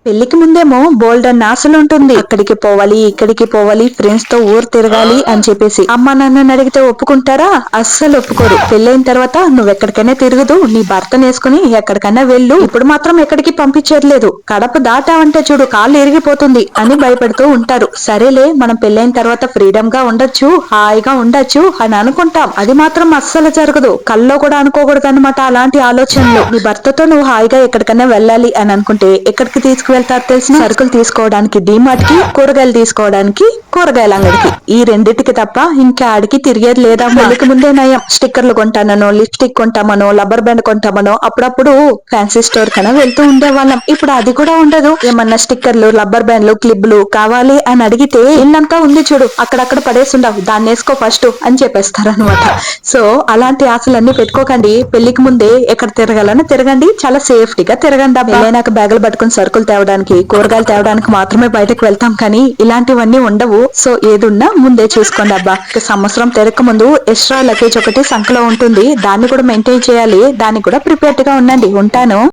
పెళ్లికి ముందేమో బోల్డ్ అన్న ఆశలు ఉంటుంది. అక్కడికి పోవాలి, ఇక్కడికి పోవాలి, ఫ్రెండ్స్ తో ఊరు తిరగాలి అని చెప్పేసి. అమ్మ నాన్నని అడిగితే ఒప్పుకుంటారా? అస్సలు ఒప్పుకోరు. పెళ్ళైన తర్వాత నువ్వెక్కడికైనా తిరుగుదు, నీ భర్తను వేసుకుని ఎక్కడికైనా వెళ్ళు, ఇప్పుడు మాత్రం ఎక్కడికి పంపించట్లేదు, కడప దాటావంటే చూడు కాళ్ళు ఎరిగిపోతుంది అని భయపెడుతూ ఉంటారు. సరేలే, మనం పెళ్ళైన తర్వాత ఫ్రీడమ్ గా ఉండొచ్చు, హాయిగా ఉండొచ్చు అని అనుకుంటాం. అది మాత్రం అస్సలు జరగదు. కల్లో కూడా అనుకోకూడదు అనమాట అలాంటి ఆలోచనలు. నీ భర్తతో నువ్వు హాయిగా ఎక్కడికైనా వెళ్ళాలి అని అనుకుంటే ఎక్కడికి తీసుకువెళ్తారు తెలిసిన? సరుకులు తీసుకోవడానికి డీమార్ట్ కి, కూరగాయలు తీసుకోవడానికి కూరగాయల అంగడికి. ఈ రెండిటికి తప్ప ఇంకాడికి తిరిగేది లేదా? పెళ్లికి ముందే నయం. స్టిక్కర్లు కొంటానో, లిప్స్టిక్ కొంటామనో, లబ్బర్ బ్యాండ్ కొంటామనో అప్పుడప్పుడు ఫ్యాన్సీ స్టోర్ కన్నా వెళ్తూ ఉండేవాళ్ళం. ఇప్పుడు అది కూడా ఉండదు. ఏమన్నా స్టిక్కర్లు, లబ్బర్ బ్యాండ్లు, క్లిప్లు కావాలి అని అడిగితే ఇల్లంతా ఉంది చూడు, అక్కడక్కడ పడేసుండవు, దాన్ని వేసుకో ఫస్ట్ అని చెప్పేస్తారనమాట. సో అలాంటి ఆశలన్నీ పెట్టుకోకండి. పెళ్లికి ముందే ఎక్కడ తిరగాలని తిరగండి, చాలా సేఫ్టీగా తిరగండి. పెళ్ళైనాక బ్యాగులు పట్టుకుని సరుకులు తేవడానికి, కూరగాయలు తేవడానికి మాత్రమే బయటకు వెళ్తాం, కానీ ఇలాంటివన్నీ ఉండవు. సో ఏదున్నా ముందే చూసుకోండి అబ్బా. సంవత్సరం తిరగక ముందు ఎక్స్ట్రా లగేజ్ ఒకటి సంఖలో ఉంటుంది, దాన్ని కూడా మెయింటైన్ చేయాలి. దాన్ని కూడా ప్రిపేర్డ్ గా ఉండండి. ఉంటాను.